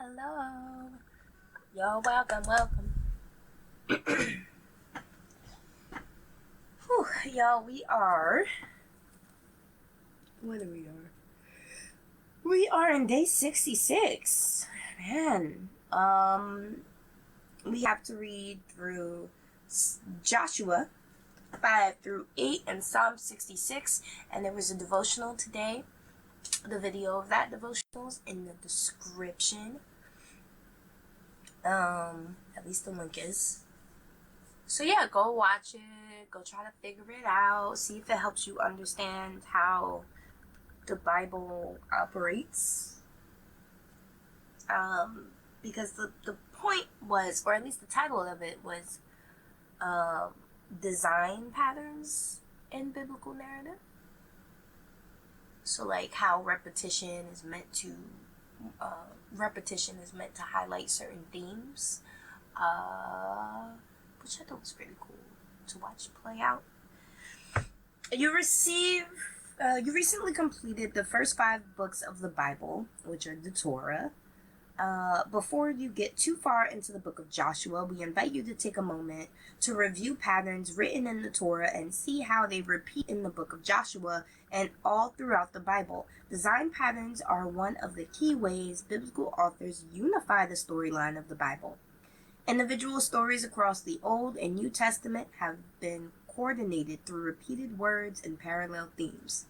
Hello. You're welcome. Whew, y'all, we are. What are we on? We are in day 66. Man. We have to read through Joshua 5 through 8 and Psalm 66. And there was a devotional today. The video of that devotional is in the description. At least the link is. So yeah, go watch it. Go try to figure it out. See if it helps you understand how the Bible operates. Because the point was, or at least the title of it was, design patterns in biblical narrative. So like how repetition is meant to highlight certain themes, which I thought was pretty cool to watch play out. You recently completed the first 5 books of the Bible, which are the Torah. Before you get too far into the book of Joshua, we invite you to take a moment to review patterns written in the Torah and see how they repeat in the book of Joshua and all throughout the Bible. Design patterns are one of the key ways biblical authors unify the storyline of the Bible. Individual stories across the Old and New Testament have been coordinated through repeated words and parallel themes.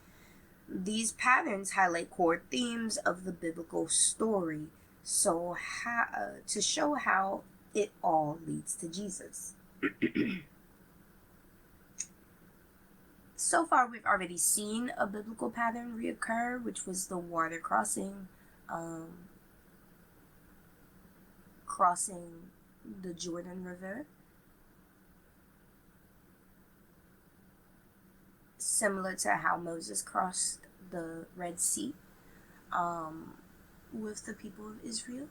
These patterns highlight core themes of the biblical story, to show how it all leads to Jesus. So far, we've already seen a biblical pattern reoccur, which was the water crossing the Jordan River. Similar to how Moses crossed the Red Sea with the people of Israel.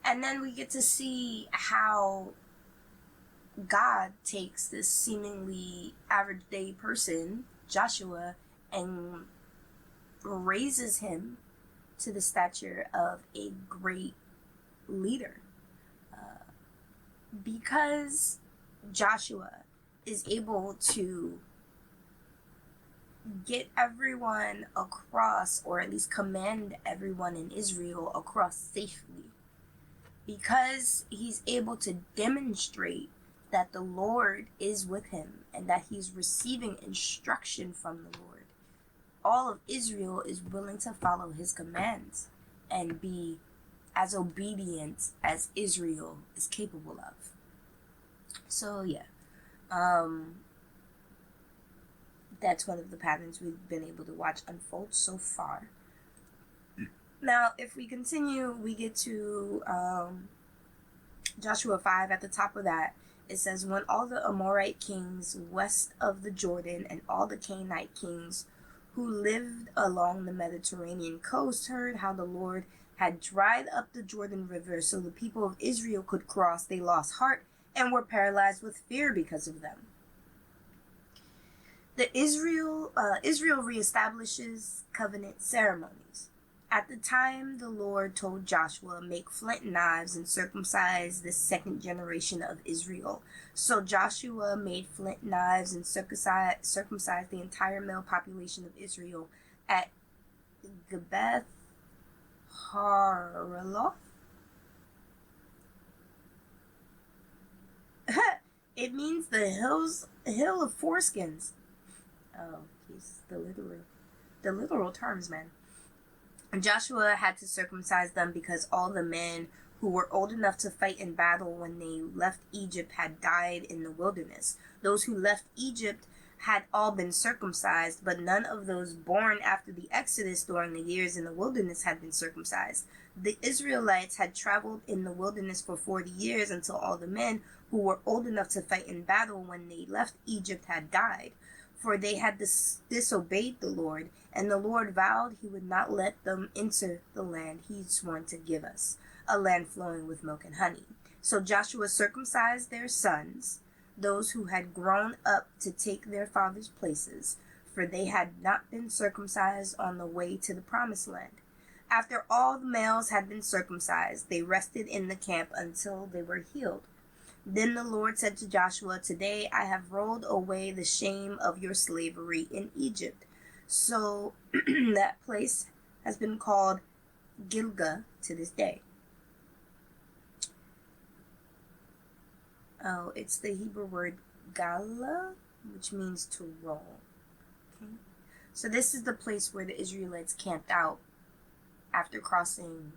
And then we get to see how God takes this seemingly average day person, Joshua, and raises him to the stature of a great leader. Because Joshua is able to get everyone across, or at least command everyone in Israel across safely. Because he's able to demonstrate that the Lord is with him and that he's receiving instruction from the Lord. All of Israel is willing to follow his commands and be as obedient as Israel is capable of. So yeah, that's one of the patterns we've been able to watch unfold so far. Now, if we continue, we get to Joshua 5. At the top of that, it says, when all the Amorite kings west of the Jordan and all the Canaanite kings who lived along the Mediterranean coast heard how the Lord had dried up the Jordan River so the people of Israel could cross, they lost heart and were paralyzed with fear because of them. Israel reestablishes covenant ceremonies. At the time, the Lord told Joshua, make flint knives and circumcise the second generation of Israel. So Joshua made flint knives and circumcised the entire male population of Israel at Gebeth Haraloth. It means the hill of foreskins. Oh, geez, the literal terms, man. Joshua had to circumcise them because all the men who were old enough to fight in battle when they left Egypt had died in the wilderness. Those who left Egypt had all been circumcised, but none of those born after the Exodus during the years in the wilderness had been circumcised. The Israelites had traveled in the wilderness for 40 years until all the men who were old enough to fight in battle when they left Egypt had died. For they had disobeyed the Lord, and the Lord vowed he would not let them enter the land he'd sworn to give us, a land flowing with milk and honey. So Joshua circumcised their sons, those who had grown up to take their fathers' places, for they had not been circumcised on the way to the promised land. After all the males had been circumcised, they rested in the camp until they were healed. Then the Lord said to Joshua, "Today I have rolled away the shame of your slavery in Egypt." So that place has been called Gilgal to this day. Oh, it's the Hebrew word gala, which means to roll. Okay. So this is the place where the Israelites camped out after crossing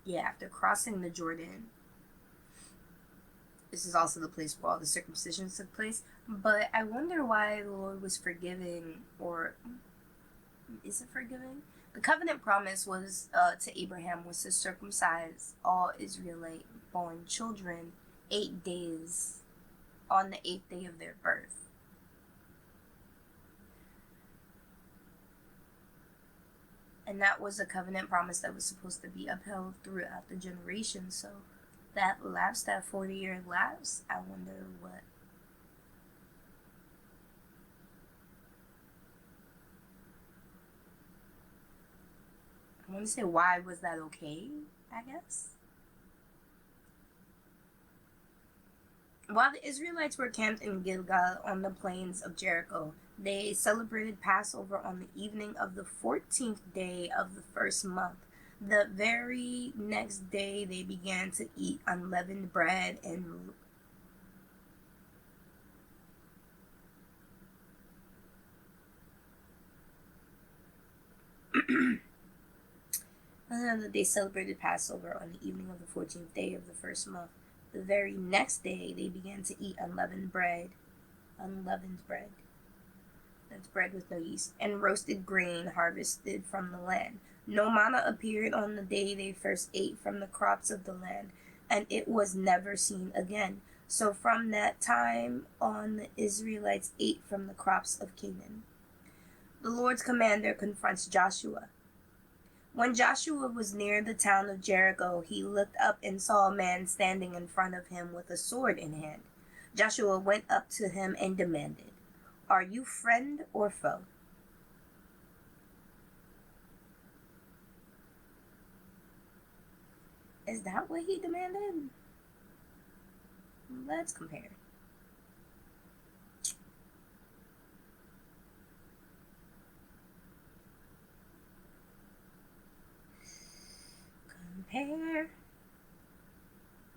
the Jordan. This is also the place where all the circumcisions took place. But I wonder why the Lord was forgiving, or is it forgiving? The covenant promise was to Abraham was to circumcise all Israelite born children 8 days on the 8th day of their birth. And that was a covenant promise that was supposed to be upheld throughout the generations. So that 40-year lapse, I wonder what. I want to say, why was that okay, I guess? While the Israelites were camped in Gilgal on the plains of Jericho, they celebrated Passover on the evening of the 14th day of the first month. The very next day, they began to eat unleavened bread and they celebrated Passover on the evening of the 14th day of the first month. The very next day, they began to eat unleavened bread. That's bread with no yeast, and roasted grain harvested from the land. No manna appeared on the day they first ate from the crops of the land, and it was never seen again. So from that time on, the Israelites ate from the crops of Canaan. The Lord's commander confronts Joshua. When Joshua was near the town of Jericho, he looked up and saw a man standing in front of him with a sword in hand. Joshua went up to him and demanded, "Are you friend or foe?" Is that what he demanded? Let's compare.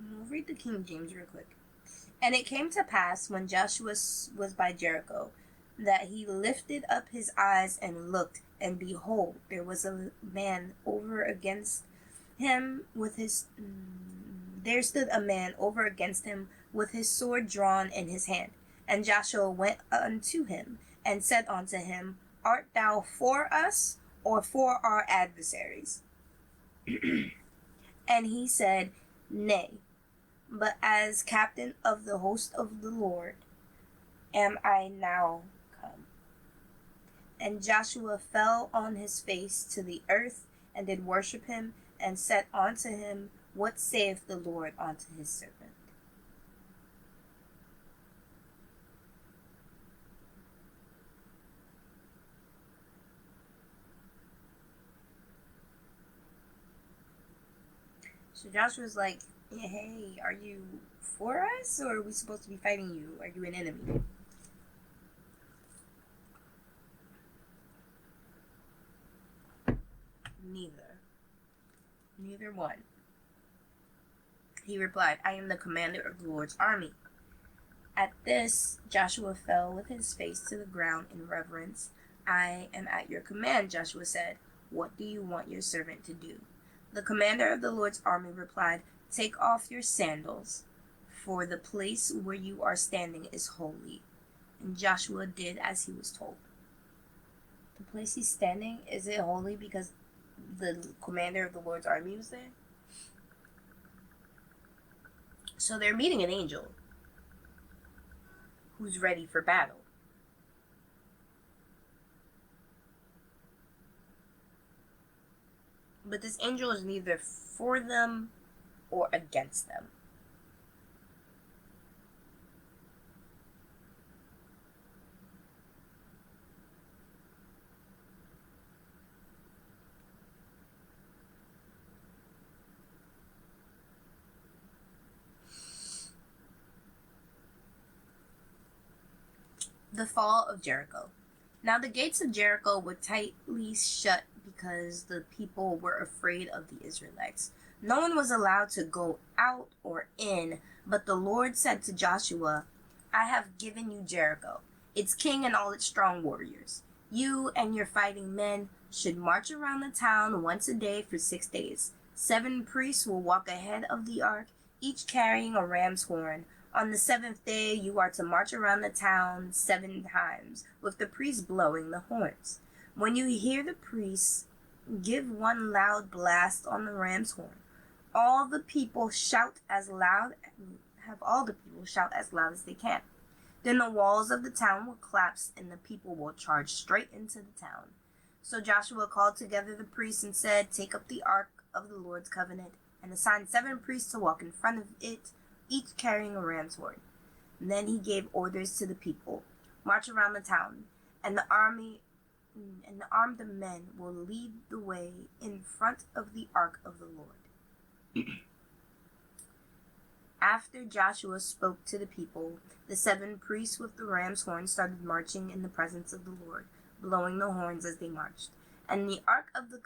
We'll read the King James real quick. And it came to pass, when Joshua was by Jericho, that he lifted up his eyes and looked, and behold, there was a man over against him with his. There stood a man over against him with his sword drawn in his hand. And Joshua went unto him and said unto him, "Art thou for us or for our adversaries?" And he said, "Nay, but as captain of the host of the Lord am I now come." And Joshua fell on his face to the earth and did worship him, and said unto him, "What saith the Lord unto his servant?" So Joshua's like, "Hey, are you for us, or are we supposed to be fighting you? Are you an enemy?" Neither one. He replied, "I am the commander of the Lord's army." At this, Joshua fell with his face to the ground in reverence. "I am at your command," Joshua said. "What do you want your servant to do?" The commander of the Lord's army replied, "Take off your sandals, for the place where you are standing is holy." And Joshua did as he was told. The place he's standing, is it holy because the commander of the Lord's army was there? So they're meeting an angel who's ready for battle. But this angel is neither for them or against them. The fall of Jericho. Now the gates of Jericho were tightly shut because the people were afraid of the Israelites. No one was allowed to go out or in, but the Lord said to Joshua, I have given you Jericho, its king and all its strong warriors. You and your fighting men should march around the town once a day for 6 days. 7 priests will walk ahead of the ark, each carrying a ram's horn. On the 7th day, you are to march around the town 7 times, with the priests blowing the horns. When you hear the priests give one loud blast on the ram's horn, all the people shout as loud as they can. Then the walls of the town will collapse and the people will charge straight into the town. So Joshua called together the priests and said, Take up the ark of the Lord's covenant and assign 7 priests to walk in front of it, each carrying a ram's horn. And then he gave orders to the people, March around the town, and the armed men will lead the way in front of the ark of the Lord. After Joshua spoke to the people, the 7 priests with the ram's horn started marching in the presence of the Lord, blowing the horns as they marched. And the ark of the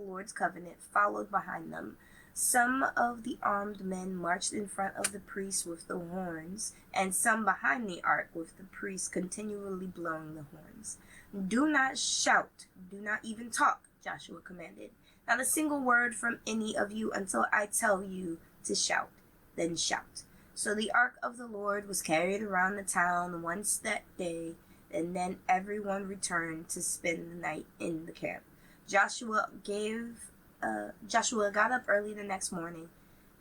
Lord's covenant followed behind them. Some of the armed men marched in front of the priests with the horns, and some behind the ark with the priests continually blowing the horns. Do not shout, do not even talk, Joshua commanded. Not a single word from any of you until I tell you to shout. Then shout. So the ark of the Lord was carried around the town once that day, and then everyone returned to spend the night in the camp. Joshua got up early the next morning,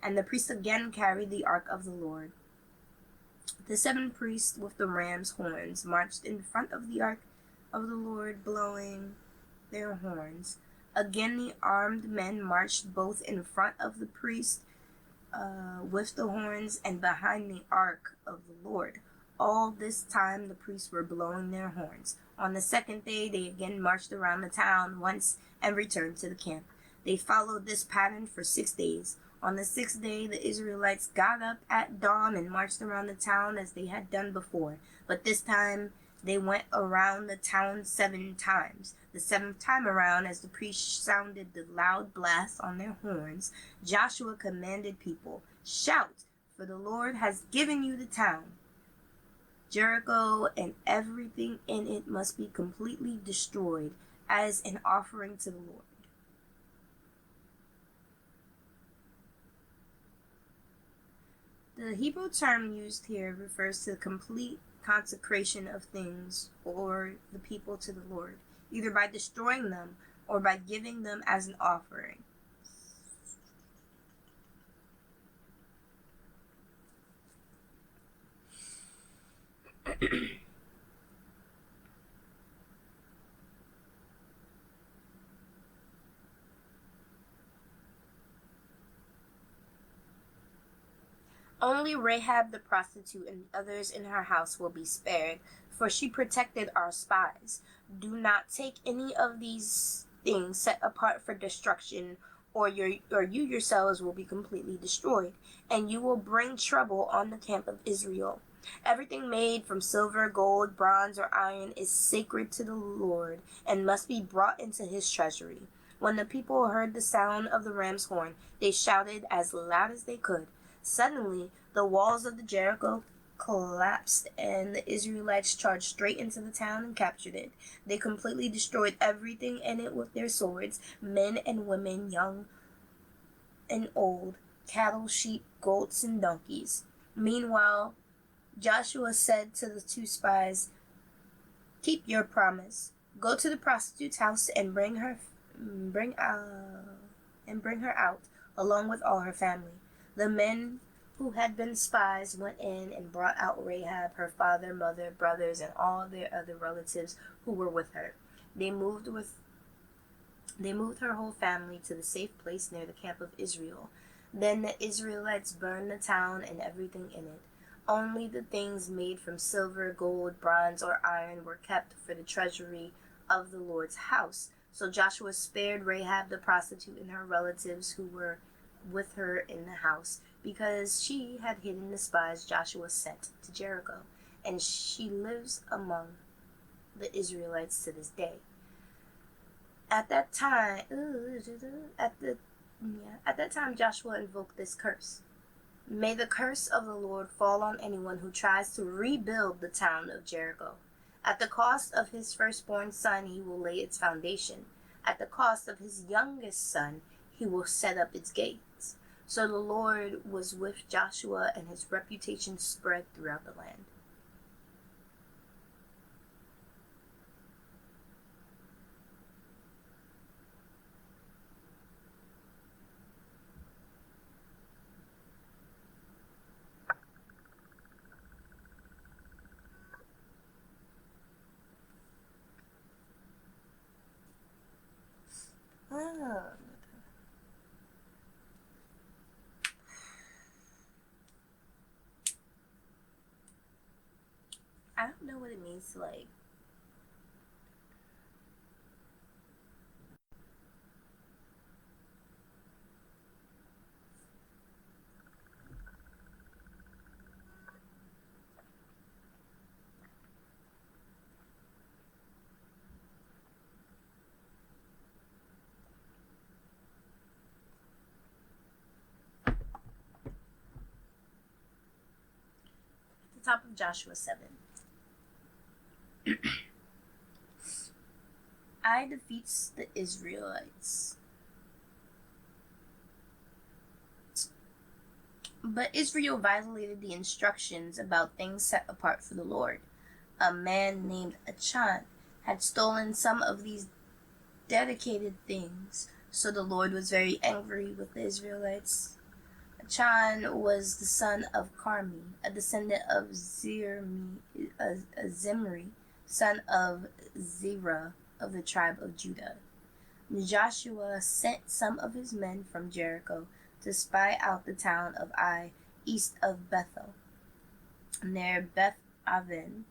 and the priests again carried the ark of the Lord. The 7 priests with the ram's horns marched in front of the ark of the Lord, blowing their horns. Again the armed men marched both in front of the priest with the horns and behind the ark of the Lord. All this time the priests were blowing their horns. On the 2nd day they again marched around the town once and returned to the camp. They followed this pattern for 6 days. On the 6th day the Israelites got up at dawn and marched around the town as they had done before, but this time they went around the town 7 times. The 7th time around, as the priests sounded the loud blast on their horns, Joshua commanded people, Shout, for the Lord has given you the town. Jericho and everything in it must be completely destroyed as an offering to the Lord. The Hebrew term used here refers to the complete consecration of things or the people to the Lord, either by destroying them or by giving them as an offering. Only Rahab the prostitute and others in her house will be spared, for she protected our spies. Do not take any of these things set apart for destruction, or you yourselves will be completely destroyed, and you will bring trouble on the camp of Israel. Everything made from silver, gold, bronze, or iron is sacred to the Lord and must be brought into his treasury. When the people heard the sound of the ram's horn, they shouted as loud as they could. Suddenly, the walls of the Jericho collapsed, and the Israelites charged straight into the town and captured it. They completely destroyed everything in it with their swords, men and women, young and old, cattle, sheep, goats, and donkeys. Meanwhile, Joshua said to the 2 spies, Keep your promise. Go to the prostitute's house and bring her out, along with all her family. The men who had been spies went in and brought out Rahab, her father, mother, brothers, and all their other relatives who were with her. They moved her whole family to the safe place near the camp of Israel. Then the Israelites burned the town and everything in it. Only the things made from silver, gold, bronze, or iron were kept for the treasury of the Lord's house. So Joshua spared Rahab the prostitute and her relatives who were with her in the house, because she had hidden the spies Joshua sent to Jericho. and she lives among the Israelites to this day. At that time, Joshua invoked this curse. May the curse of the Lord fall on anyone who tries to rebuild the town of Jericho. At the cost of his firstborn son, he will lay its foundation. At the cost of his youngest son, he will set up its gates. So the Lord was with Joshua, and his reputation spread throughout the land. I don't know what it means to the top of Joshua 7. Ai defeats the Israelites. But Israel violated the instructions about things set apart for the Lord. A man named Achan had stolen some of these dedicated things, so the Lord was very angry with the Israelites. Achan was the son of Carmi, a descendant of Zimri, son of Zerah of the tribe of Judah. Joshua sent some of his men from Jericho to spy out the town of Ai, east of Bethel, near Beth Aven.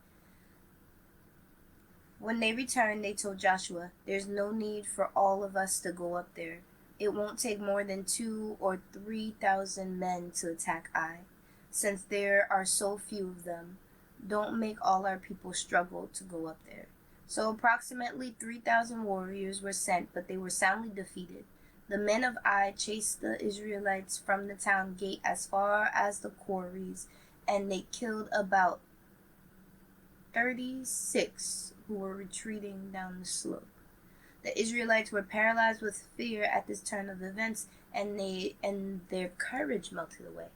When they returned, they told Joshua, "There's no need for all of us to go up there. It won't take more than 2,000 or 3,000 men to attack Ai. Since there are so few of them, don't make all our people struggle to go up there." So approximately 3,000 warriors were sent, but they were soundly defeated. The men of Ai chased the Israelites from the town gate as far as the quarries, and they killed about 36 who were retreating down the slope. The Israelites were paralyzed with fear at this turn of events, and their courage melted away.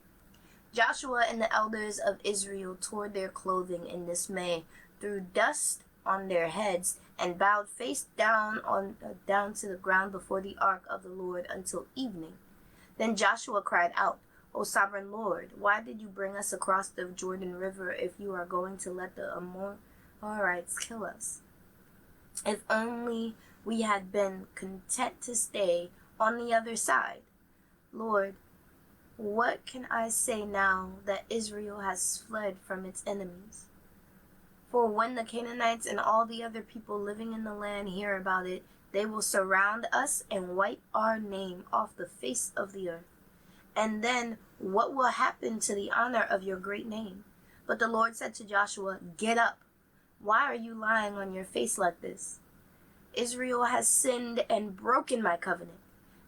Joshua and the elders of Israel tore their clothing in dismay, threw dust on their heads, and bowed face down to the ground before the ark of the Lord until evening. Then Joshua cried out, "O sovereign Lord, why did you bring us across the Jordan River if you are going to let the Amorites kill us? If only we had been content to stay on the other side. Lord, what can I say now that Israel has fled from its enemies? For when the Canaanites and all the other people living in the land hear about it, they will surround us and wipe our name off the face of the earth. And then what will happen to the honor of your great name?" But the Lord said to Joshua, "Get up. Why are you lying on your face like this? Israel has sinned and broken my covenant.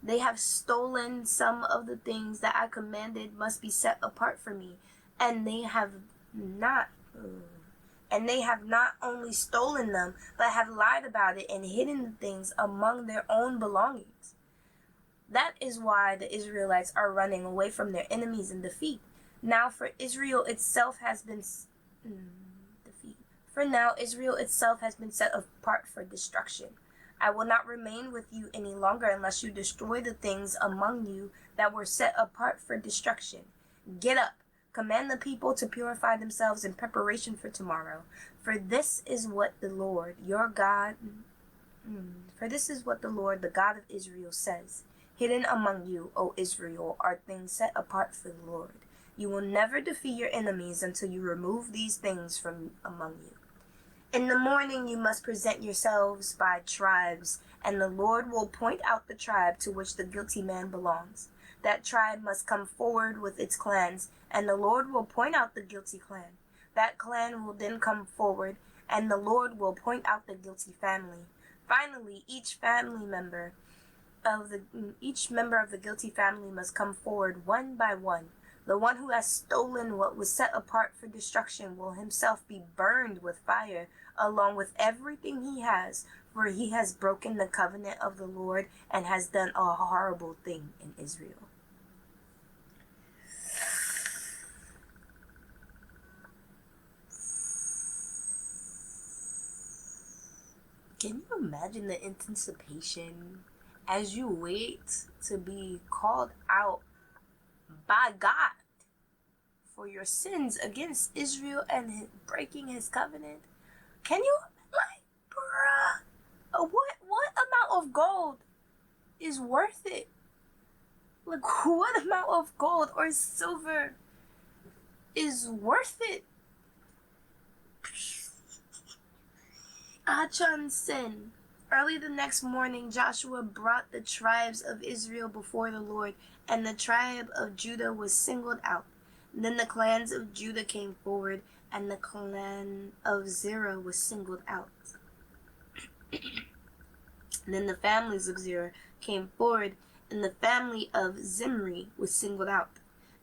They have stolen some of the things that I commanded must be set apart for me, and they have not only stolen them, but have lied about it and hidden the things among their own belongings. That is why the Israelites are running away from their enemies in defeat. Now Israel itself has been set apart for destruction. I will not remain with you any longer unless you destroy the things among you that were set apart for destruction. Get up. Command the people to purify themselves in preparation for tomorrow. For this is what the Lord, the God of Israel, says. Hidden among you, O Israel, are things set apart for the Lord. You will never defeat your enemies until you remove these things from among you. In the morning you must present yourselves by tribes, and the Lord will point out the tribe to which the guilty man belongs. That tribe must come forward with its clans, and the Lord will point out the guilty clan. That clan will then come forward, and the Lord will point out the guilty family. Finally, each member of the guilty family must come forward one by one. The one who has stolen what was set apart for destruction will himself be burned with fire, along with everything he has, for he has broken the covenant of the Lord and has done a horrible thing in Israel. Can you imagine the anticipation as you wait to be called out by God for your sins against Israel and breaking his covenant? Can you, bruh, what amount of gold is worth it? Like, what amount of gold or silver is worth it? Achan's sin. Early the next morning, Joshua brought the tribes of Israel before the Lord, and the tribe of Judah was singled out. Then the clans of Judah came forward, and the clan of Zerah was singled out. Then the families of Zerah came forward, and the family of Zimri was singled out.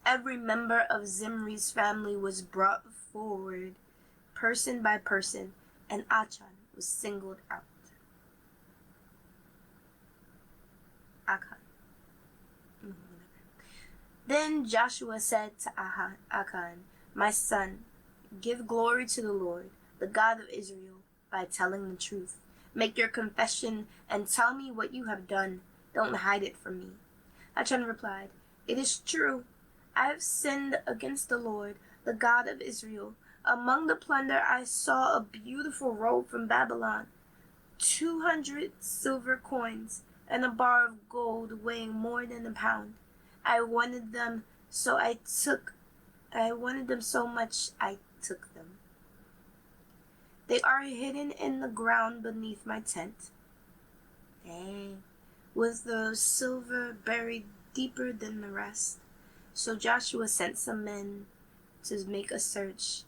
Every member of Zimri's family was brought forward, person by person, and Achan was singled out. Then Joshua said to Achan, "My son, give glory to the Lord, the God of Israel, by telling the truth. Make your confession and tell me what you have done. Don't hide it from me." Achan replied, "It is true. I have sinned against the Lord, the God of Israel. Among the plunder I saw a beautiful robe from Babylon, 200 silver coins, and a bar of gold weighing more than a pound. I wanted them so much I took them. They are hidden in the ground beneath my tent. Dang. With the silver buried deeper than the rest." So Joshua sent some men to make a search.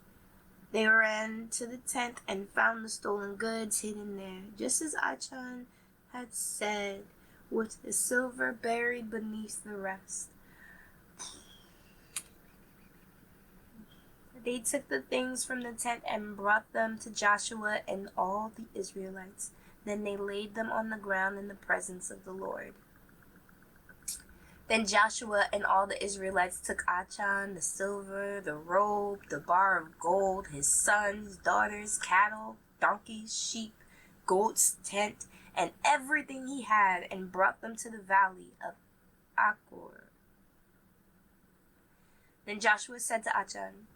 They ran to the tent and found the stolen goods hidden there, just as Achan had said, with the silver buried beneath the rest. They took the things from the tent and brought them to Joshua and all the Israelites. Then they laid them on the ground in the presence of the Lord. Then Joshua and all the Israelites took Achan, the silver, the robe, the bar of gold, his sons, daughters, cattle, donkeys, sheep, goats, tent, and everything he had, and brought them to the valley of Achor. Then Joshua said to Achan,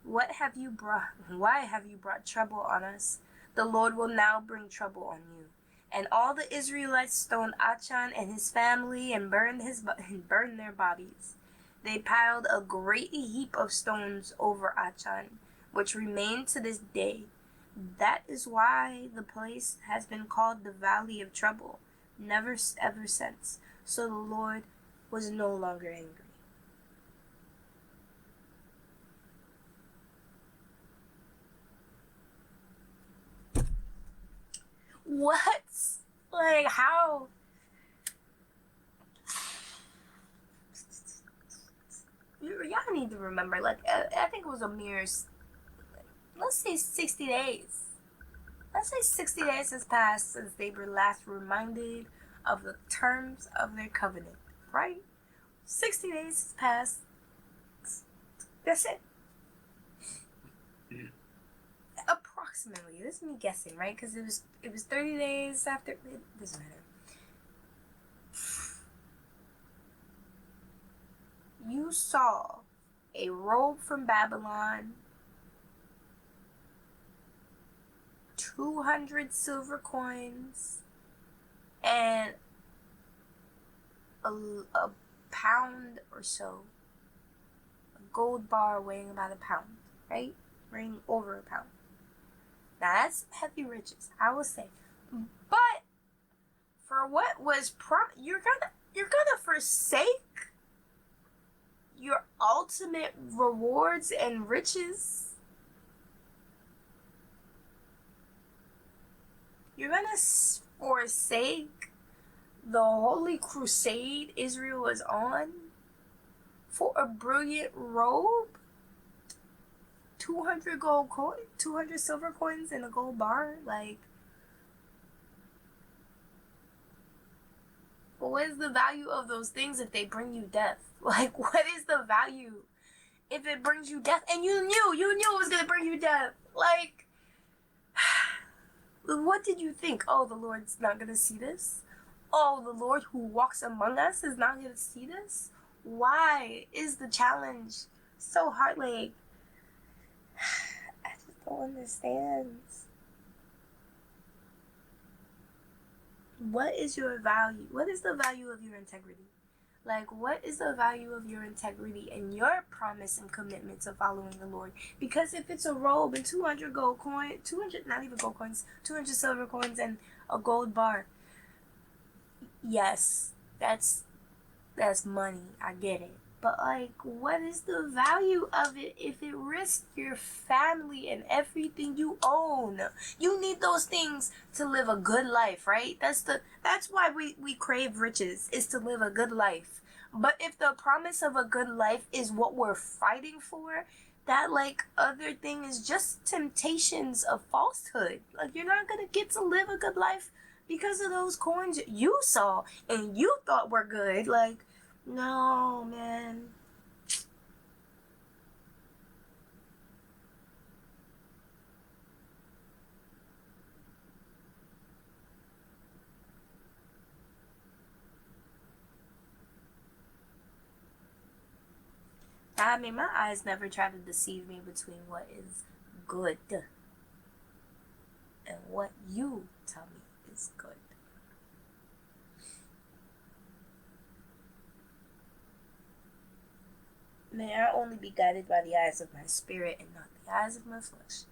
Why have you brought trouble on us? The Lord will now bring trouble on you." And all the Israelites stoned Achan and his family and burned their bodies. They piled a great heap of stones over Achan, which remained to this day. That is why the place has been called the Valley of Trouble, never ever since. So the Lord was no longer angry. What? Like, how? Y'all need to remember, like, I think it was a mere, let's say 60 days. Let's say 60 days has passed since they were last reminded of the terms of their covenant, right? 60 days has passed. That's it. Approximately. This is me guessing, right? Because it was 30 days after. It doesn't matter. You saw a robe from Babylon, 200 silver coins, and a pound or so. A gold bar weighing about a pound, right? Weighing over a pound. Now that's heavy riches, I will say. But for what was you're gonna forsake your ultimate rewards and riches You're gonna forsake the holy crusade Israel was on for a brilliant robe? 200 gold coin, 200 silver coins and a gold bar? Like, what is the value of those things if they bring you death? Like, what is the value if it brings you death? And you knew it was gonna bring you death. Like, what did you think? Oh, the Lord's not gonna see this? Oh, the Lord who walks among us is not gonna see this? Why is the challenge so hard? Like, I just don't understand. What is your value? What is the value of your integrity? Like, what is the value of your integrity and your promise and commitment to following the Lord? Because if it's a robe and 200 gold coins, 200, not even gold coins, 200 silver coins and a gold bar, yes, that's money. I get it. But, like, what is the value of it if it risks your family and everything you own? You need those things to live a good life, right? That's why we crave riches, is to live a good life. But if the promise of a good life is what we're fighting for, that, like, other thing is just temptations of falsehood. Like, you're not gonna get to live a good life because of those coins you saw and you thought were good. Like, no, man. I mean, my eyes never try to deceive me between what is good and what you tell me is good. May I only be guided by the eyes of my spirit and not the eyes of my flesh.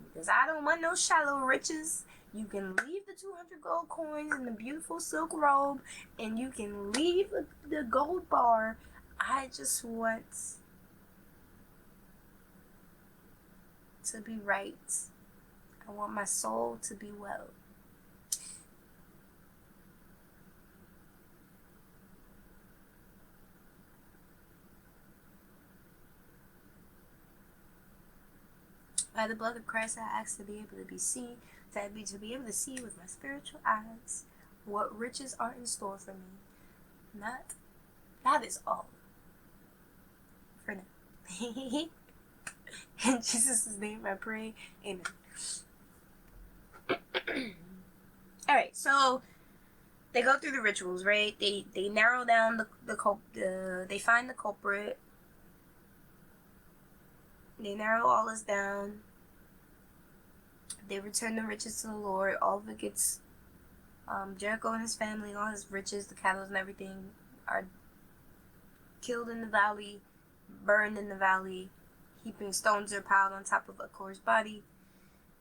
Because I don't want no shallow riches. You can leave the 200 gold coins and the beautiful silk robe, and you can leave the gold bar. I just want to be right. I want my soul to be well. By the blood of Christ, I ask to be able to be seen, to be able to see with my spiritual eyes what riches are in store for me. That is all for now. In Jesus' name I pray, amen. Alright, so they go through the rituals, right? They narrow down they find the culprit. They narrow all this down. They return the riches to the Lord. All of it gets, Jericho and his family, all his riches, the cattle and everything, are killed in the valley, burned in the valley. Heaping stones are piled on top of Achor's body.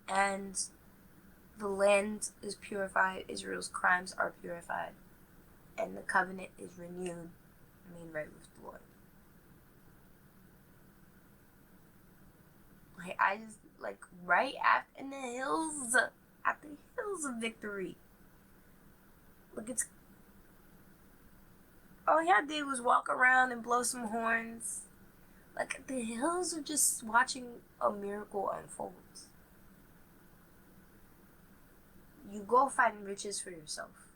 And the land is purified. Israel's crimes are purified. And the covenant is renewed, made right with the Lord. Like, I just, like, right after, in the hills, at the hills of victory. Look, all he had to do was walk around and blow some horns. Like, the hills are just watching a miracle unfold. You go fighting riches for yourself,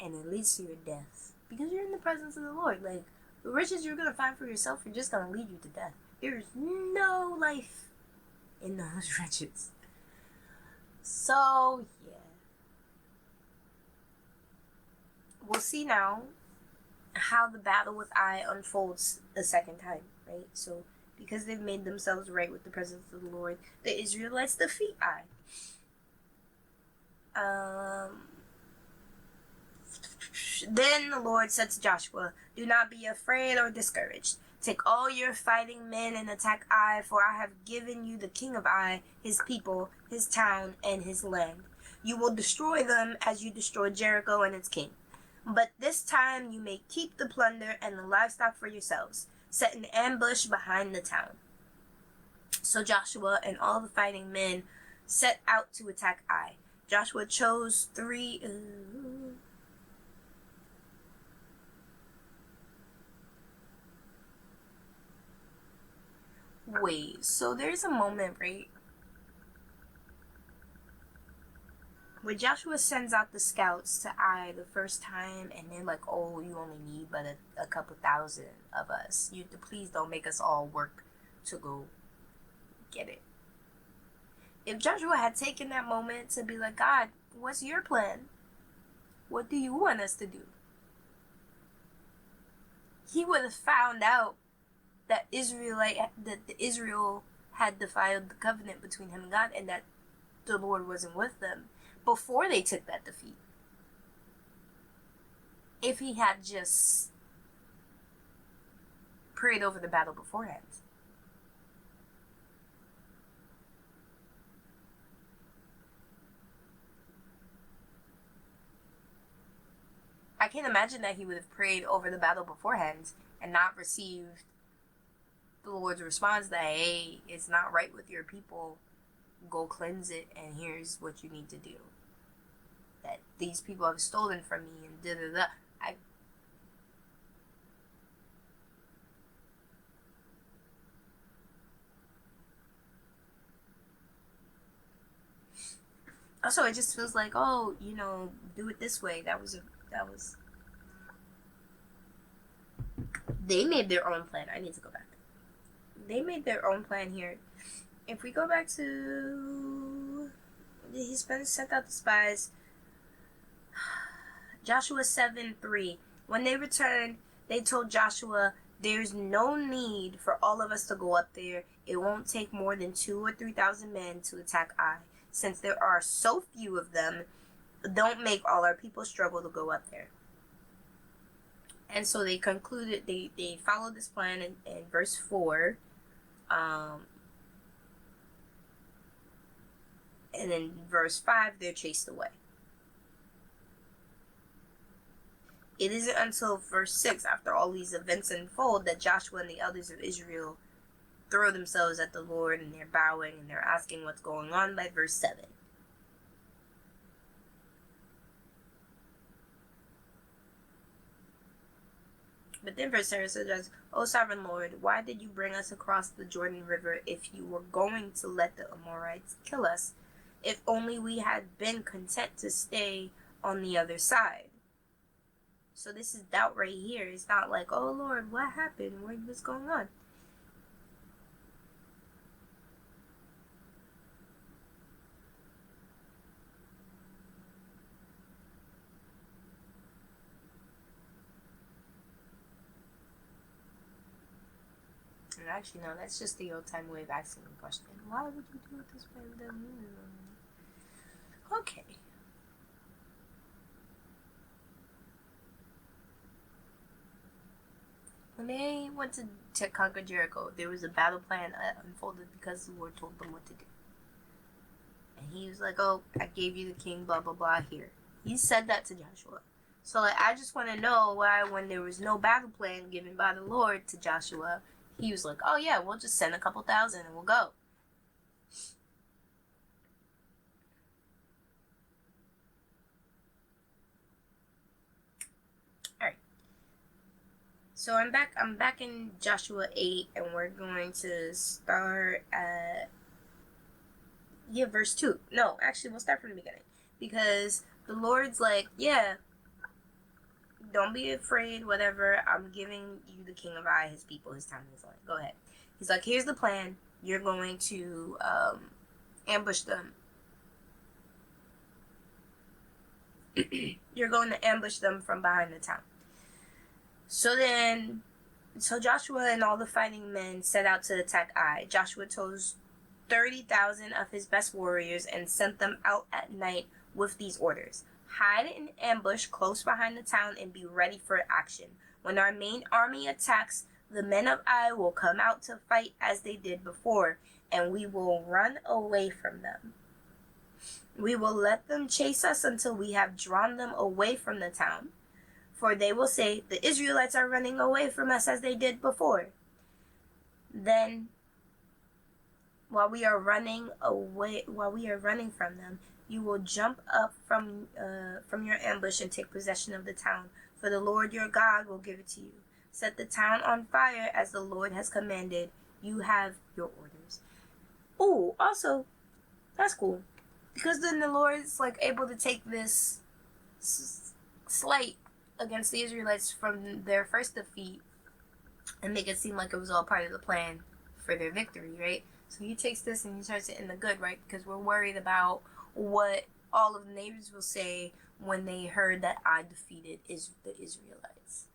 and it leads to your death. Because you're in the presence of the Lord. Like, the riches you're going to find for yourself are just going to lead you to death. There's no life in those riches. So, yeah. We'll see now how the battle with Ai unfolds a second time, right? So, because they've made themselves right with the presence of the Lord, the Israelites defeat Ai. Then the Lord said to Joshua, "Do not be afraid or discouraged. Take all your fighting men and attack Ai, for I have given you the king of Ai, his people, his town, and his land. You will destroy them as you destroyed Jericho and its king. But this time you may keep the plunder and the livestock for yourselves. Set an ambush behind the town." So Joshua and all the fighting men set out to attack Ai. Joshua chose three. Wait, so there's a moment, right, where Joshua sends out the scouts to Ai the first time, and they're like, "Oh, you only need but a couple thousand of us. Please don't make us all work to go get it." If Joshua had taken that moment to be like, "God, what's your plan? What do you want us to do?" He would have found out that Israel had defiled the covenant between him and God, and that the Lord wasn't with them before they took that defeat. If he had just prayed over the battle beforehand. I can't imagine that he would have prayed over the battle beforehand and not received the Lord's response that, "Hey, it's not right with your people. Go cleanse it, and here's what you need to do. That these people have stolen from me," and da da da. Also, it just feels like, oh, do it this way. That was. They made their own plan. I need to go back. They made their own plan here. If we go back to, he's been sent out the spies. Joshua 7:3. When they returned, they told Joshua, "There's no need for all of us to go up there. It won't take more than 2,000 or 3,000 men to attack Ai. Since there are so few of them, don't make all our people struggle to go up there." And so they concluded, they followed this plan in verse 4. And in verse 5, they're chased away. It isn't until verse 6, after all these events unfold, that Joshua and the elders of Israel throw themselves at the Lord, and they're bowing and they're asking what's going on by verse 7. But then verse 7 says, "O sovereign Lord, why did you bring us across the Jordan River if you were going to let the Amorites kill us? If only we had been content to stay on the other side." So this is doubt right here. It's not like, "Oh Lord, what happened? What's going on?" And actually, no, that's just the old time way of asking the question. Why would you do it this way? Okay. When they went to conquer Jericho, there was a battle plan unfolded because the Lord told them what to do. And he was like, "Oh, I gave you the king, blah, blah, blah, here." He said that to Joshua. So, I just want to know why, when there was no battle plan given by the Lord to Joshua, he was like, "Oh, yeah, we'll just send a couple thousand and we'll go." Alright. So, I'm back in Joshua 8, and we're going to start at, verse 2. No, actually, we'll start from the beginning. Because the Lord's like, "Yeah, don't be afraid, whatever. I'm giving you the king of Ai, his people, his time, his life. Go ahead." He's like, "Here's the plan. You're going to ambush them. You're going to ambush them from behind the town." So Joshua and all the fighting men set out to attack Ai. Joshua chose 30,000 of his best warriors and sent them out at night with these orders: "Hide in ambush close behind the town and be ready for action. When our main army attacks, the men of Ai will come out to fight as they did before, and we will run away from them. We will let them chase us until we have drawn them away from the town. For they will say, 'The Israelites are running away from us as they did before.' Then while we are running from them, you will jump up from your ambush and take possession of the town, for the Lord your God will give it to you. Set the town on fire as the Lord has commanded. You have your orders. Oh, also, that's cool, because then the Lord's like able to take this slight against the Israelites from their first defeat and make it seem like it was all part of the plan for their victory, right? So he takes this and he turns it into good, right? Because we're worried about what all of the neighbors will say when they heard that I defeated the Israelites.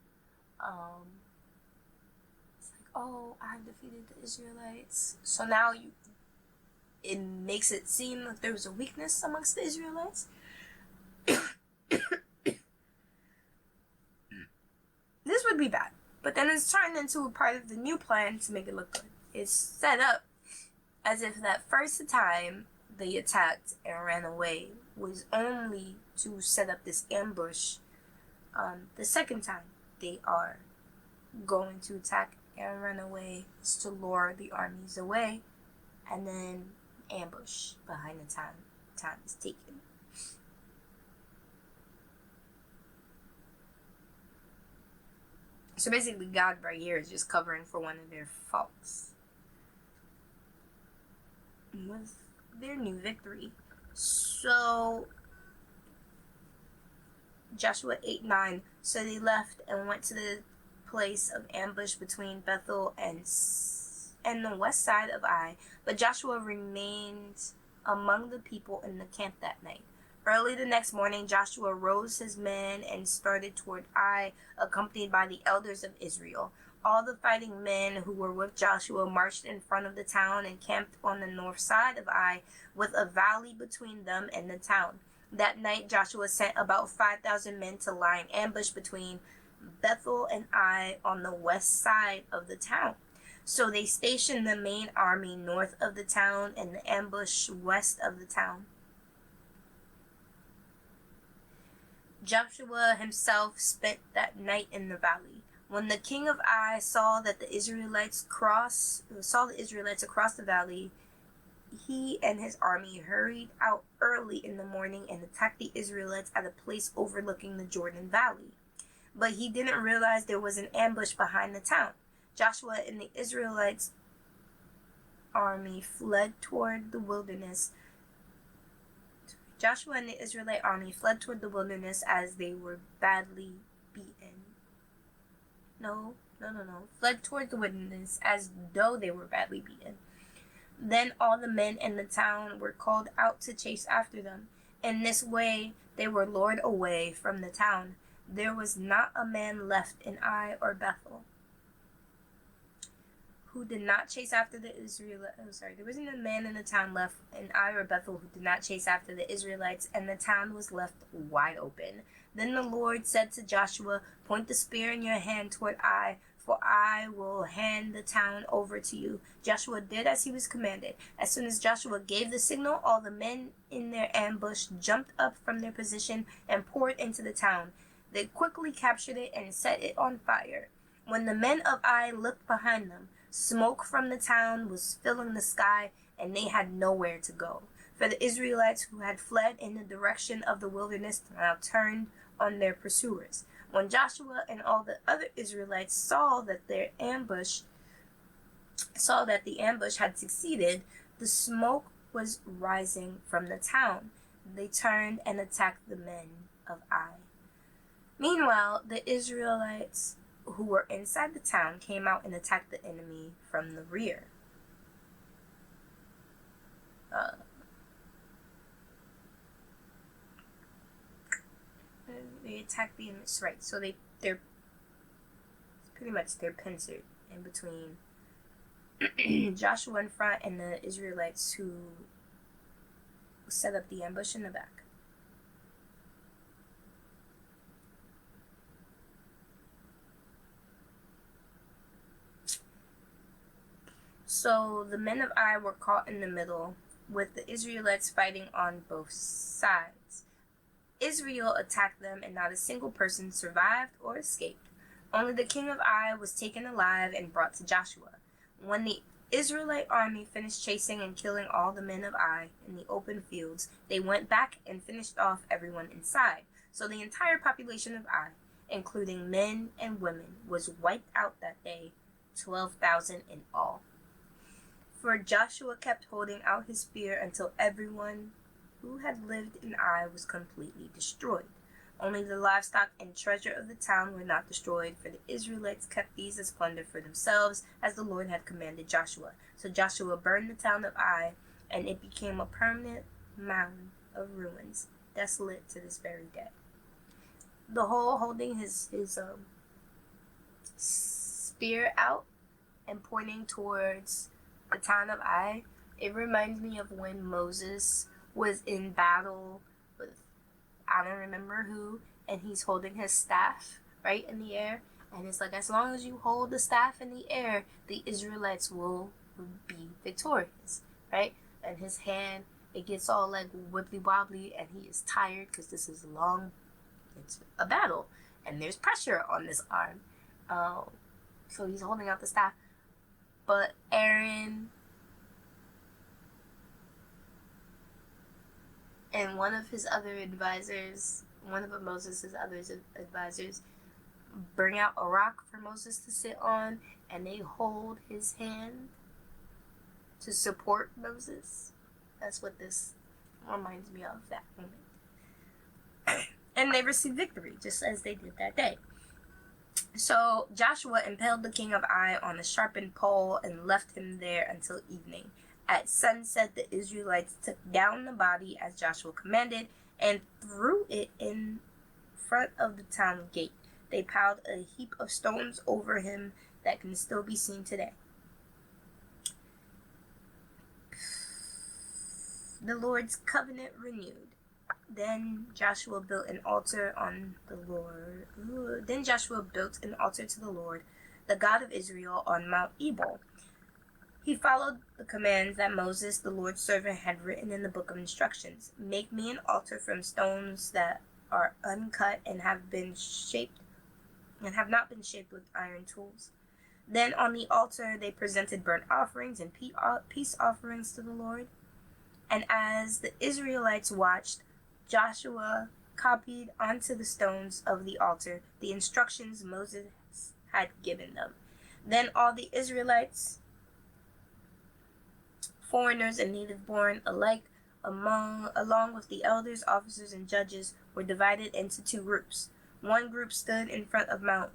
It's like, oh, I defeated the Israelites. So now it makes it seem like there was a weakness amongst the Israelites. This would be bad. But then it's turned into a part of the new plan to make it look good. It's set up as if that first time they attacked and ran away was only to set up this ambush. The second time they are going to attack and run away is to lure the armies away, and then ambush behind the town. Town is taken. So basically, God right here is just covering for one of their faults with their new victory. So Joshua 8:9. So they left and went to the place of ambush between Bethel and the west side of Ai. But Joshua remained among the people in the camp that night. Early the next morning, Joshua rose his men and started toward Ai, accompanied by the elders of Israel. All the fighting men who were with Joshua marched in front of the town and camped on the north side of Ai, with a valley between them and the town. That night, Joshua sent about 5,000 men to lie in ambush between Bethel and Ai on the west side of the town. So they stationed the main army north of the town and the ambush west of the town. Joshua himself spent that night in the valley. When the king of Ai saw the Israelites across the valley, he and his army hurried out early in the morning and attacked the Israelites at a place overlooking the Jordan Valley. But he didn't realize there was an ambush behind the town. Joshua and the Israelites' army fled toward the wilderness. Joshua and the Israelite army fled toward the wilderness as they were badly beaten. Fled toward the wilderness as though they were badly beaten. Then all the men in the town were called out to chase after them. In this way, they were lured away from the town. There was not a man left in Ai or Bethel who did not chase after the Israelites. There wasn't a man in the town left in Ai or Bethel who did not chase after the Israelites, and the town was left wide open. Then the Lord said to Joshua, "Point the spear in your hand toward Ai, for I will hand the town over to you." Joshua did as he was commanded. As soon as Joshua gave the signal, all the men in their ambush jumped up from their position and poured into the town. They quickly captured it and set it on fire. When the men of Ai looked behind them, smoke from the town was filling the sky, and they had nowhere to go. For the Israelites who had fled in the direction of the wilderness now turned on their pursuers. When Joshua and all the other Israelites saw that the ambush had succeeded, the smoke was rising from the town. They turned and attacked the men of Ai. Meanwhile, the Israelites who were inside the town came out and attacked the enemy from the rear. They attacked the enemy, right? So they're pretty much pincered in between Joshua in front and the Israelites who set up the ambush in the back. So the men of Ai were caught in the middle, with the Israelites fighting on both sides. Israel attacked them, and not a single person survived or escaped. Only the king of Ai was taken alive and brought to Joshua. When the Israelite army finished chasing and killing all the men of Ai in the open fields, they went back and finished off everyone inside. So the entire population of Ai, including men and women, was wiped out that day, 12,000 in all. For Joshua kept holding out his spear until everyone who had lived in Ai was completely destroyed. Only the livestock and treasure of the town were not destroyed, for the Israelites kept these as plunder for themselves, as the Lord had commanded Joshua. So Joshua burned the town of Ai, and it became a permanent mound of ruins, desolate to this very day. The whole holding his spear out and pointing towards the town of Ai, it reminds me of when Moses was in battle with, I don't remember who, and he's holding his staff right in the air, and it's like, as long as you hold the staff in the air, the Israelites will be victorious, right? And his hand, it gets all like wibbly wobbly, and he is tired because this is it's a battle, and there's pressure on this arm. So he's holding out the staff, but Aaron and one of Moses' other advisors, bring out a rock for Moses to sit on, and they hold his hand to support Moses. That's what this reminds me of, that moment. And they received victory, just as they did that day. So Joshua impaled the king of Ai on a sharpened pole and left him there until evening. At sunset, the Israelites took down the body as Joshua commanded and threw it in front of the town gate. They piled a heap of stones over him that can still be seen today. The Lord's covenant renewed. Then Joshua built an altar to the Lord, the God of Israel, on Mount Ebal. He followed the commands that Moses, the Lord's servant, had written in the book of instructions. Make me an altar from stones that are uncut and have not been shaped with iron tools. Then on the altar they presented burnt offerings and peace offerings to the Lord. And as the Israelites watched, Joshua copied onto the stones of the altar the instructions Moses had given them. Then all the Israelites, foreigners and native-born alike, along with the elders, officers, and judges, were divided into two groups. One group stood in front of Mount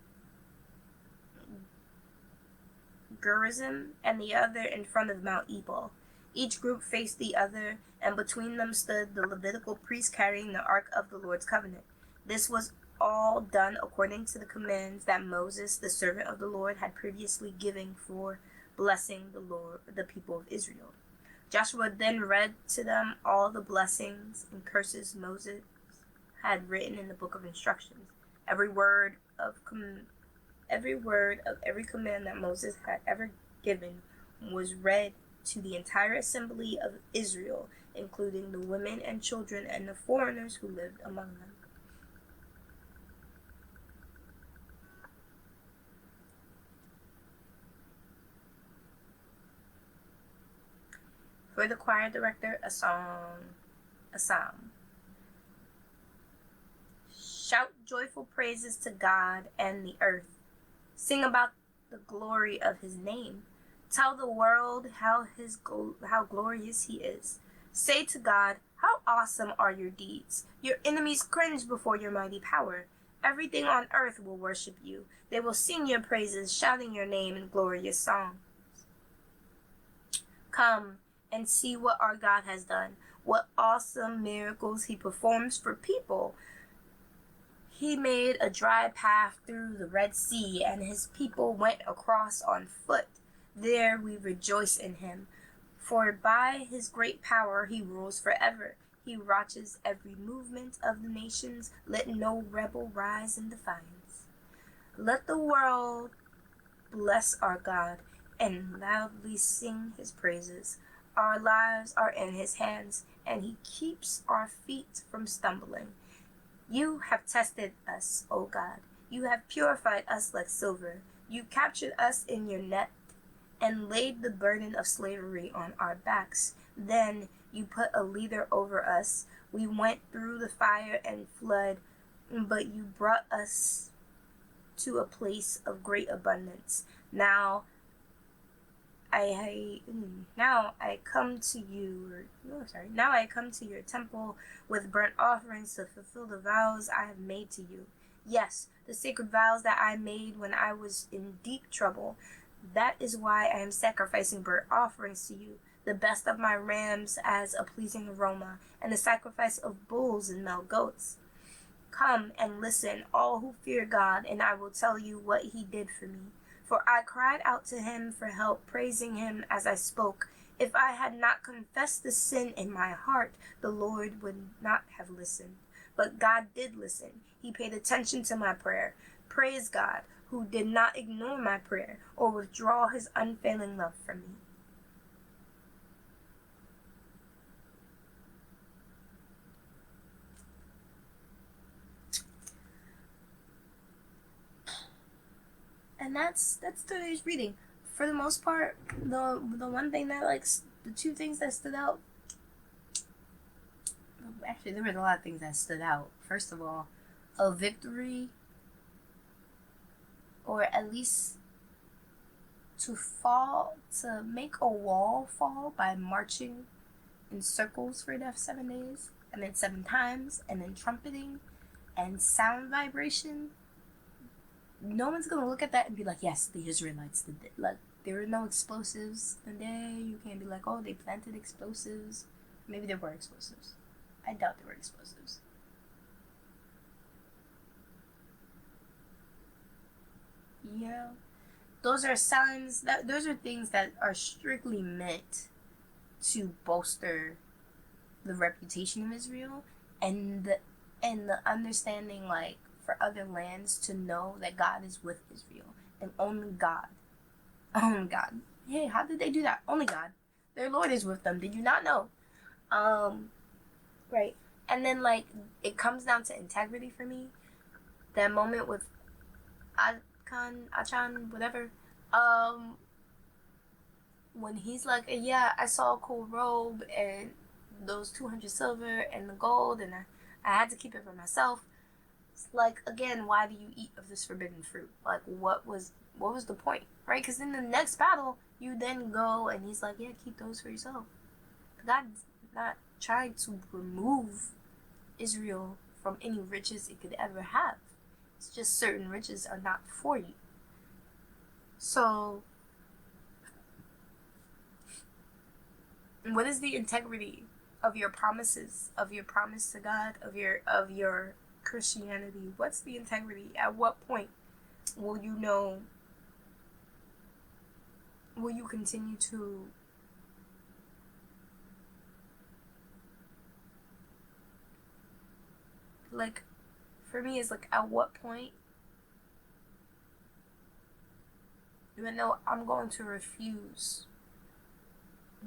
Gerizim, and the other in front of Mount Ebal. Each group faced the other, and between them stood the Levitical priests carrying the Ark of the Lord's covenant. This was all done according to the commands that Moses, the servant of the Lord, had previously given for blessing the people of Israel. Joshua then read to them all the blessings and curses Moses had written in the book of instructions. Every word of every command that Moses had ever given was read to the entire assembly of Israel, including the women and children and the foreigners who lived among them. For the choir director, a psalm. Shout joyful praises to God and the earth. Sing about the glory of his name. Tell the world how glorious he is. Say to God, how awesome are your deeds. Your enemies cringe before your mighty power. Everything on earth will worship you. They will sing your praises, shouting your name in glorious songs. Come and see what our God has done, what awesome miracles he performs for people. He made a dry path through the Red Sea, and his people went across on foot. There we rejoice in him, for by his great power he rules forever. He watches every movement of the nations. Let no rebel rise in defiance. Let the world bless our God and loudly sing his praises. Our lives are in his hands, and he keeps our feet from stumbling. You have tested us, O God. You have purified us like silver. You captured us in your net and laid the burden of slavery on our backs. Then you put a leader over us. We went through the fire and flood, but you brought us to a place of great abundance. Now I come to you, now I come to your temple with burnt offerings to fulfill the vows I have made to you. Yes, the sacred vows that I made when I was in deep trouble. That is why I am sacrificing burnt offerings to you, the best of my rams as a pleasing aroma, and the sacrifice of bulls and male goats. Come and listen, all who fear God, and I will tell you what he did for me. For I cried out to him for help, praising him as I spoke. If I had not confessed the sin in my heart, the Lord would not have listened. But God did listen. He paid attention to my prayer. Praise God, who did not ignore my prayer or withdraw his unfailing love from me. And that's today's reading. For the most part, the one thing that the two things that stood out. Actually, there were a lot of things that stood out. First of all, a victory, or at least to make a wall fall by marching in circles for 7 days, and then 7 times, and then trumpeting and sound vibration. No one's gonna look at that and be like, yes, the Israelites did it. Like, there were no explosives the day. You can't be like, oh, they planted explosives. Maybe there were explosives. I doubt there were explosives. You know, those are signs those are things that are strictly meant to bolster the reputation of Israel and the understanding, like, for other lands to know that God is with Israel and only God. Only God. Hey, how did they do that? Only God. Their Lord is with them. Did you not know? Right. And then, like, it comes down to integrity for me. That moment with Achan, whatever. When he's like, yeah, I saw a cool robe and those 200 silver and the gold, and I had to keep it for myself. Like, again, why do you eat of this forbidden fruit? Like, what was the point, right? Because in the next battle, you then go and he's like, yeah, keep those for yourself. God's not trying to remove Israel from any riches it could ever have. It's just certain riches are not for you. So, what is the integrity of your promises, of your promise to God, of your Christianity? What's the integrity? At what point will you know? Will you continue to like? For me, it's like, at what point, even though I'm going to refuse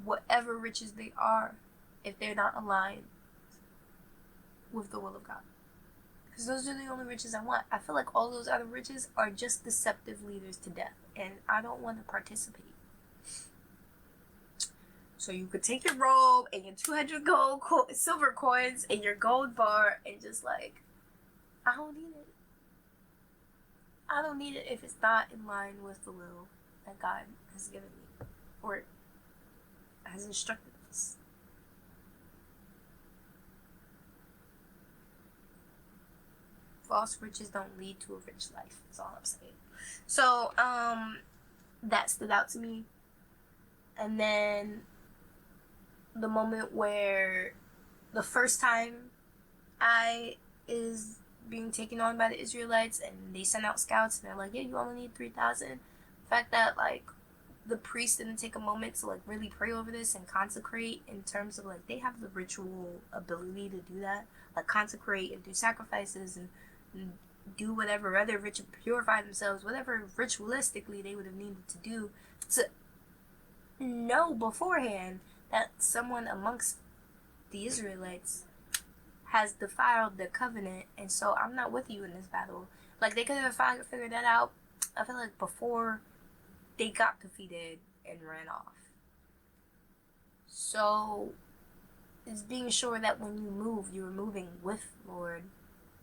whatever riches they are, if they're not aligned with the will of God. Because those are the only riches I want. I feel like all those other riches are just deceptive leaders to death, and I don't want to participate. So you could take your robe and your 200 silver coins and your gold bar and just like, I don't need it. I don't need it if it's not in line with the will that God has given me or has instructed us. False riches don't lead to a rich life. That's all I'm saying. So, that stood out to me. And then the moment where the first time I is being taken on by the Israelites and they send out scouts and they're like, yeah, you only need 3,000. The fact that, like, the priest didn't take a moment to, like, really pray over this and consecrate, in terms of, like, they have the ritual ability to do that, like consecrate and do sacrifices and do whatever other purify themselves, whatever ritualistically they would have needed to do, to know beforehand that someone amongst the Israelites has defiled the covenant, and so I'm not with you in this battle. Like, they could have figured that out, I feel like, before they got defeated and ran off. So it's being sure that when you move, you're moving with Lord,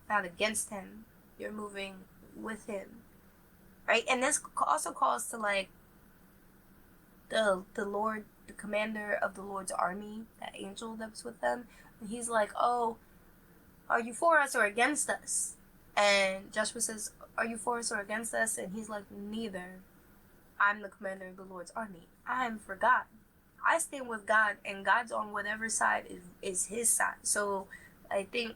not against him. You're moving with him, right? And this also calls to like the Lord, the commander of the Lord's army, that angel that was with them, and he's like, oh, are you for us or against us? And Joshua says, are you for us or against us? And he's like, neither. I'm the commander of the Lord's army. I'm for God. I stand with God, and God's on whatever side is his side. So I think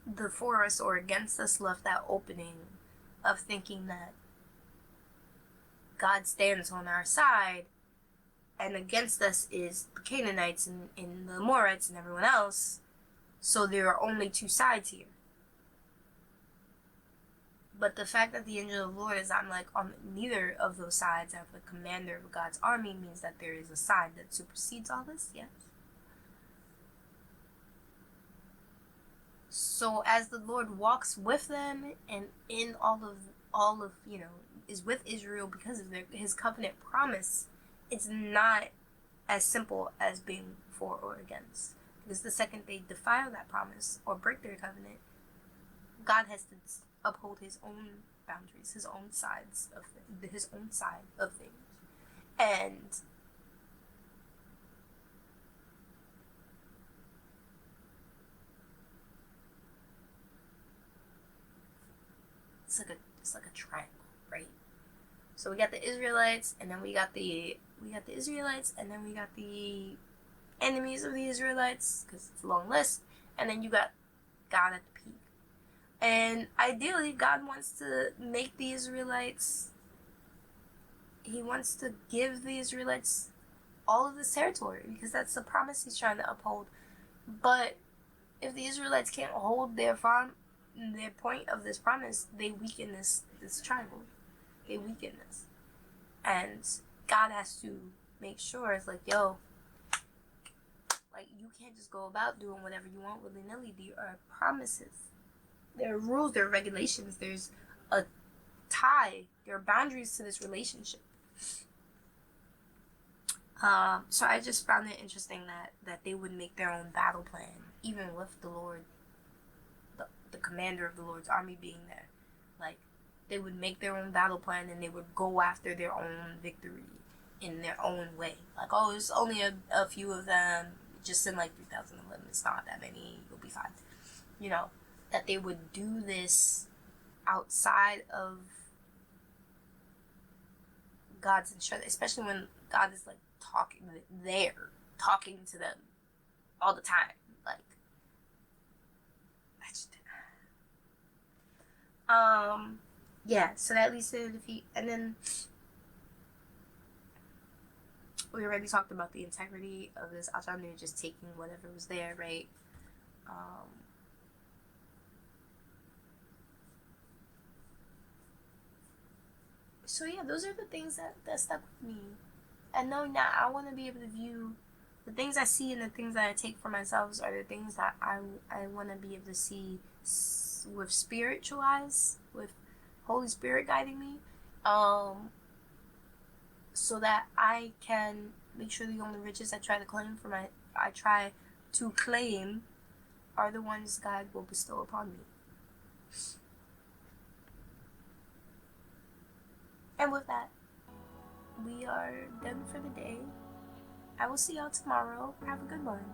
the for us or against us left that opening of thinking that God stands on our side, and against us is the Canaanites and the Amorites and everyone else. So there are only two sides here. But the fact that the angel of the Lord is on neither of those sides as the commander of God's army means that there is a side that supersedes all this, yes. So as the Lord walks with them and in all of is with Israel because of his covenant promise, it's not as simple as being for or against. Because the second they defile that promise or break their covenant, God has to uphold his own boundaries, his own sides of his own side of things. And it's like a triangle, right? So we got the Israelites, and then we got the Israelites, and then we got the enemies of the Israelites, because it's a long list, and then you got God at the peak. And ideally, God wants to make the Israelites, he wants to give the Israelites all of this territory, because that's the promise he's trying to uphold. But if the Israelites can't hold their point of this promise, they weaken this triangle. They weaken this. And God has to make sure, it's like, yo, like, you can't just go about doing whatever you want willy-nilly. There are promises. There are rules, there are regulations, there's a tie, there are boundaries to this relationship. So I just found it interesting that they would make their own battle plan, even with the Lord, the commander of the Lord's army being there. Like, they would make their own battle plan and they would go after their own victory in their own way. Like, oh, it's only a few of them, just in like 3011, it's not that many, you'll be fine. You know, that they would do this outside of God's instruction, especially when God is like talking to them all the time. Like, yeah, so that leads to the defeat. And then we already talked about the integrity of this Alexander just taking whatever was there, right? So yeah, those are the things that stuck with me. And knowing that I want to be able to view the things I see and the things that I take for myself are the things that I want to be able to see with spiritual eyes, with Holy Spirit guiding me, so that I can make sure the only riches I try to claim are the ones God will bestow upon me. And with that, we are done for the day. I will see y'all tomorrow. Have a good one.